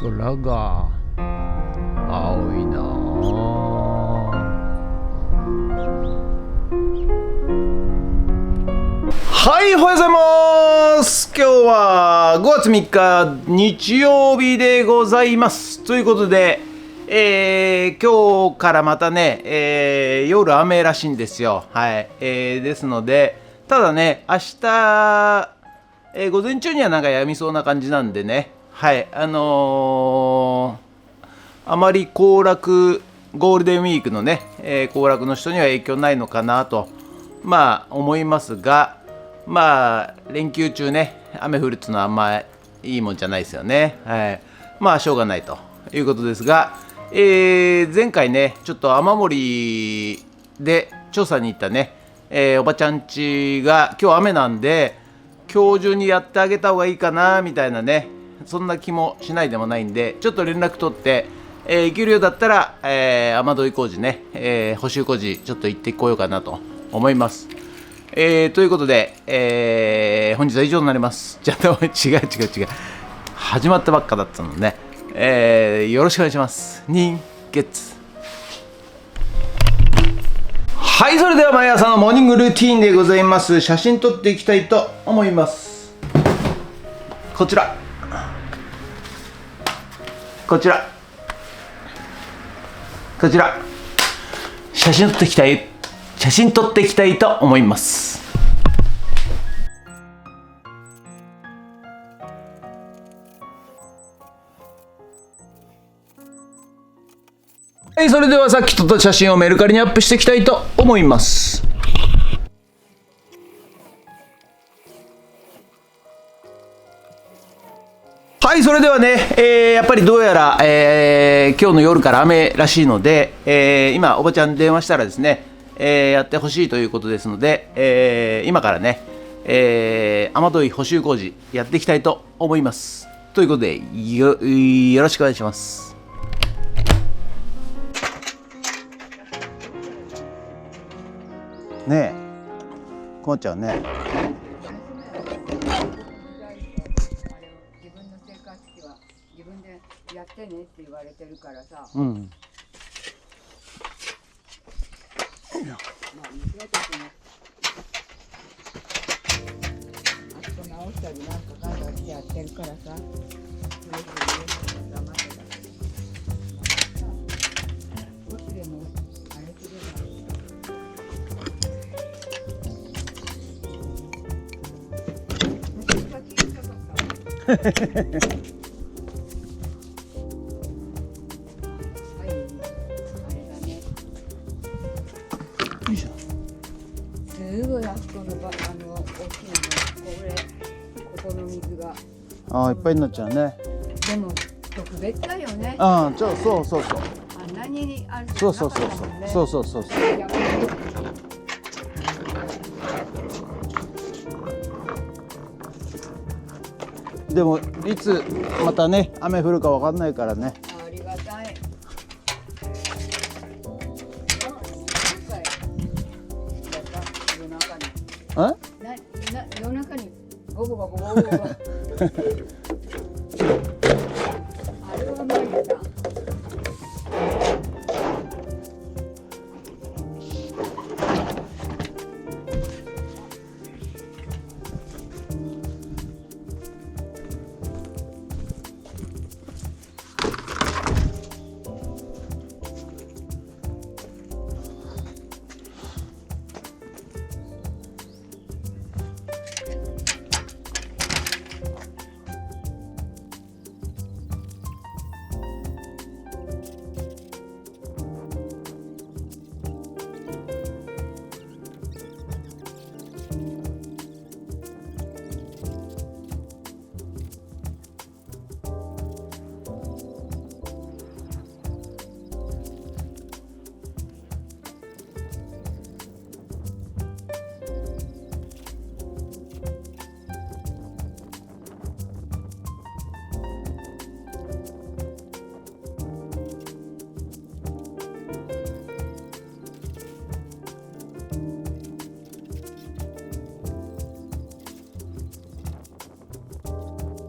空が青いなはい、おはようございます。今日は5月3日日曜日でございます。ということで、今日からまたね、夜雨らしいんですよ。はい、ですので、ただね、明日、午前中にはなんかやみそうな感じなんでね、はい、あまり行楽、ゴールデンウィークのね、行楽の人には影響ないのかなと、思いますが、連休中ね、雨降るっていうのはあんまいいもんじゃないですよね。はい。しょうがないということですが、前回ね、ちょっと雨漏りで調査に行ったね、おばちゃん家が今日雨なんで、今日中にやってあげた方がいいかなみたいなね、そんな気もしないでもないんで、ちょっと連絡取って、行けるようだったら、雨どい工事ね、補修工事ちょっと行ってこようかなと思います。ということで、本日は以上になります。じゃあ、違う。始まったばっかだったのでね、よろしくお願いします。人月。はい、それでは毎朝のモーニングルーティーンでございます。写真撮っていきたいと思います。こちら。写真撮っていきたいと思います。はい、それではさっき撮った写真をメルカリにアップしていきたいと思います。はい、それではね、やっぱりどうやら、今日の夜から雨らしいので、今おばちゃんに電話したらですね、やってほしいということですので、今からね、雨どい補修工事やっていきたいと思います。ということでよろしくお願いします。ねえ、こまちゃんね。自分でやってねって言われてるからさ。うん。娘たちもあそこ直したりなんかなんかしてやってるからさ。少しでもあれすれば。すごいあそこの大きなの、ここの水が。いっぱいになっちゃうね。でも特別だよね。そう。あんなにある。そう。でもいつまたね雨降るかわかんないからね。ありがたい。夜中にゴボゴボあれは毎日。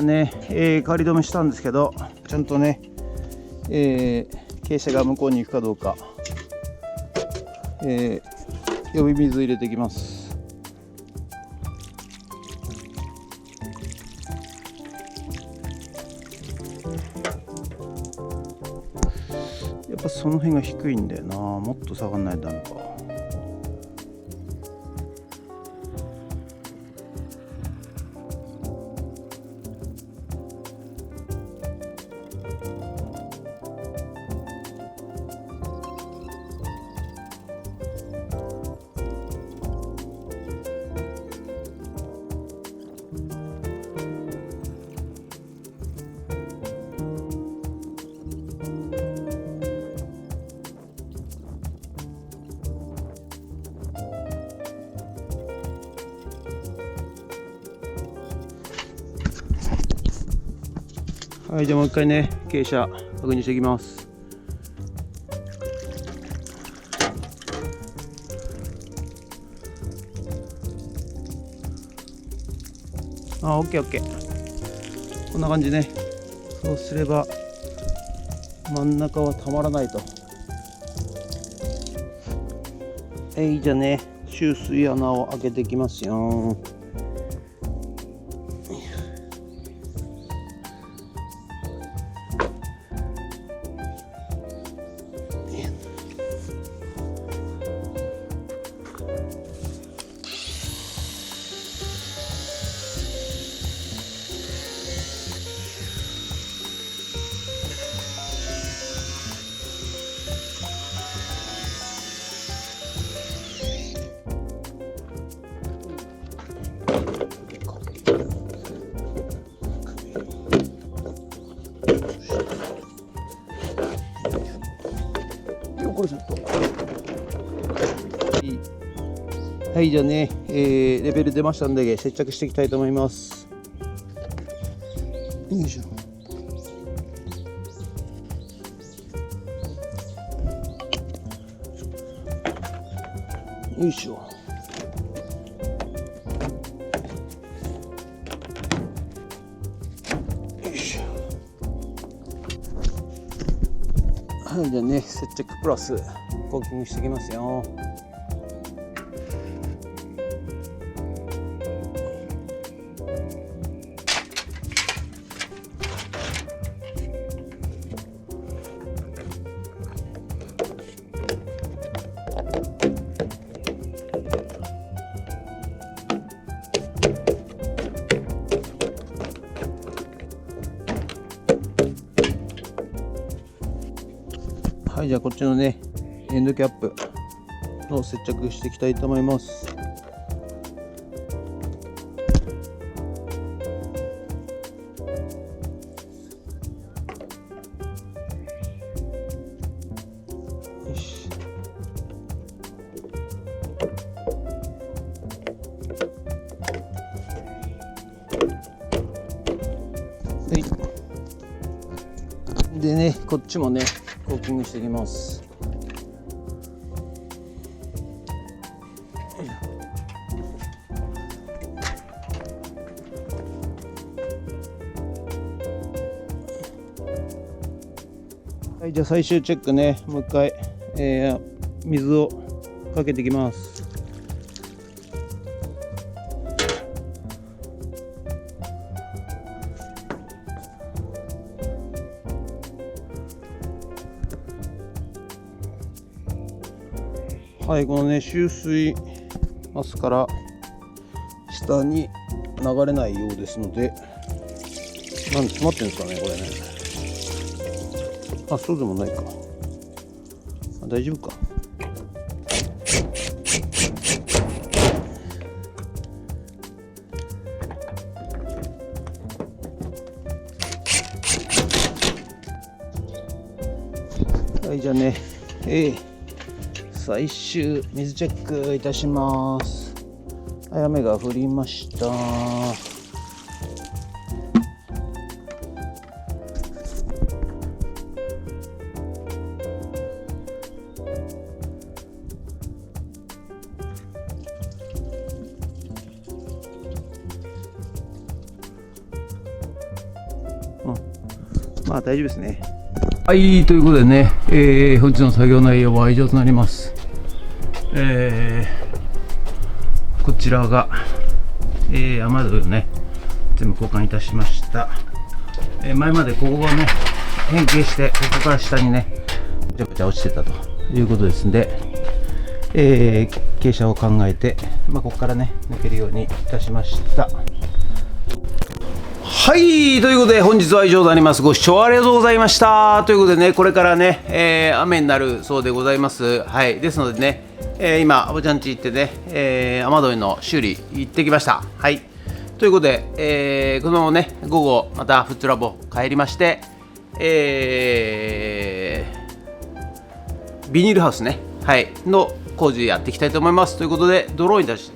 ね、仮止めしたんですけど、ちゃんとね、傾斜が向こうに行くかどうか、呼び水入れていきます。やっぱその辺が低いんだよな。もっと下がんないとダメか。はい、じゃあもう一回ね、傾斜確認していきます。オッケーオッケー。こんな感じね。そうすれば真ん中はたまらないと。じゃあね、集水穴を開けていきますよ。これちょっとはい、じゃあね、レベル出ましたんで接着していきたいと思います。よいしょ。よいしょ。はい、じゃあね、接着プラスコーキングしていきますよ。はい、じゃあこっちのねエンドキャップの接着していきたいと思います。よし。はい。でね、こっちもねコーキングしていきます。はい、じゃあ最終チェックね、もう一回、水をかけていきます。はい、このね集水マスから下に流れないようですので、なんで詰まってるんですかねこれね。そうでもないか。大丈夫か。はい、じゃあね、最終水チェックいたします。はい、雨が降りました。まあ大丈夫ですね。はい、ということでね、本日の作業内容は以上となります。こちらが、雨戸をね、全部交換いたしました。前までここがね、変形して、ここから下にね、ぐちゃぐちゃ落ちてたということですんで、傾斜を考えて、ここからね、抜けるようにいたしました。はい、ということで本日は以上となります。ご視聴ありがとうございました。ということでね、これからね、雨になるそうでございます。はい、ですのでね、今、アボちゃん家行ってね、雨どいの修理行ってきました。はい、ということで、このままね、午後、またフットラボ帰りまして、ビニールハウスね、はい、の工事やっていきたいと思います。ということで、ドローンに出し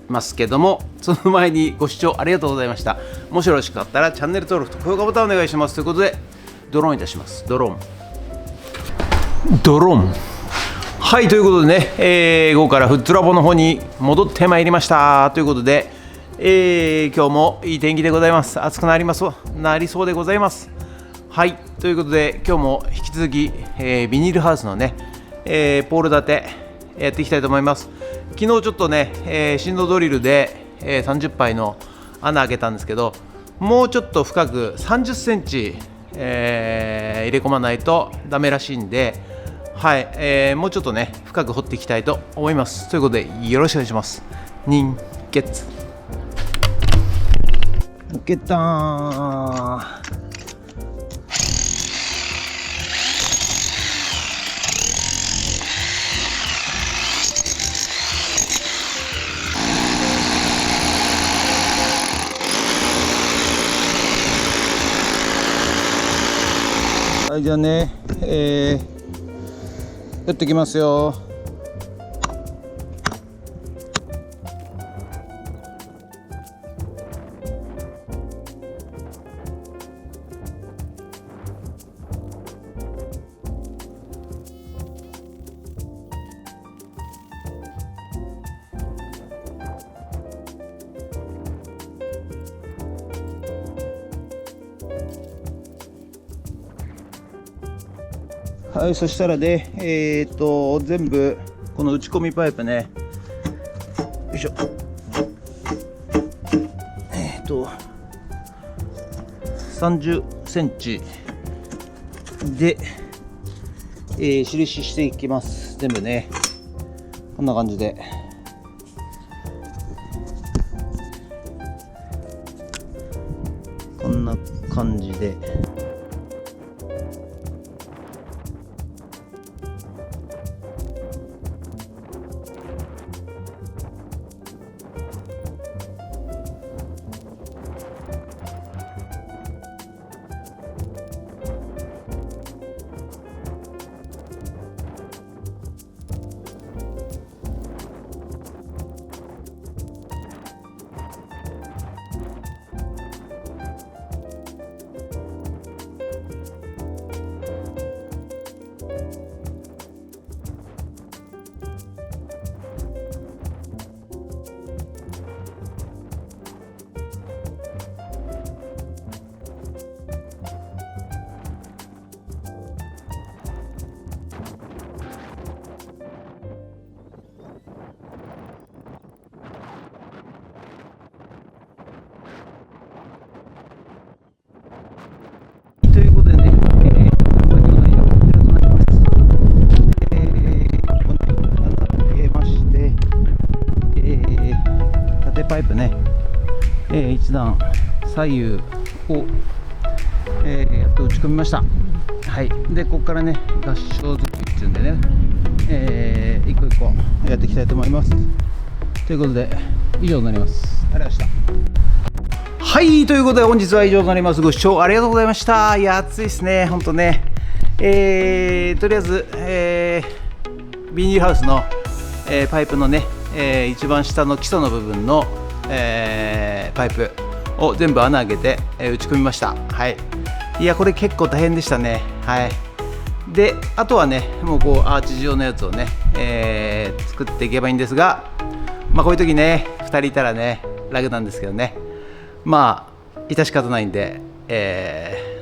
ますけども、その前にご視聴ありがとうございました。もしよろしかったらチャンネル登録と高評価ボタンお願いします。ということで、ドローンいたします。ドローン。はい、ということでね、午後からフットラボの方に戻ってまいりました。ということで、今日もいい天気でございます。暑くなりそうでございます。はい、ということで、今日も引き続き、ビニールハウスのね、ポール立てやっていきたいと思います。昨日ちょっとね、振動ドリルで、30杯の穴開けたんですけど、もうちょっと深く30センチ、入れ込まないとダメらしいんで、はい、もうちょっとね深く掘っていきたいと思います。ということでよろしくお願いします。人月抜けたー。はい、じゃあね、やってきますよ。はい、そしたらね、全部この打ち込みパイプね、よいしょ、30センチで、印していきます。全部ね、こんな感じで。こんな感じで。パイプね、一段左右を、やっと打ち込みました。はい、でここからね合掌造りっていうんでね、一個一個やっていきたいと思います。ということで以上になります。ありがとうございました。はい、ということで本日は以上となります。ご視聴ありがとうございました。いや暑いですね、ほんとね。とりあえず、ビニールハウスの、パイプのね、一番下の基礎の部分の、パイプを全部穴開けて、打ち込みました。はい、いやこれ結構大変でしたね。はい、であとはねもうこうアーチ状のやつをね、作っていけばいいんですが、こういう時ね2人いたらね楽なんですけどね、致し方ないんで、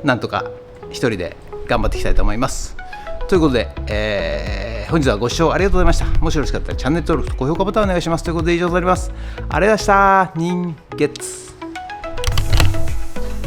なんとか一人で頑張っていきたいと思います。ということで、本日はご視聴ありがとうございました。もしよろしかったらチャンネル登録と高評価ボタンお願いします。ということで以上となります。ありがとうございました。人月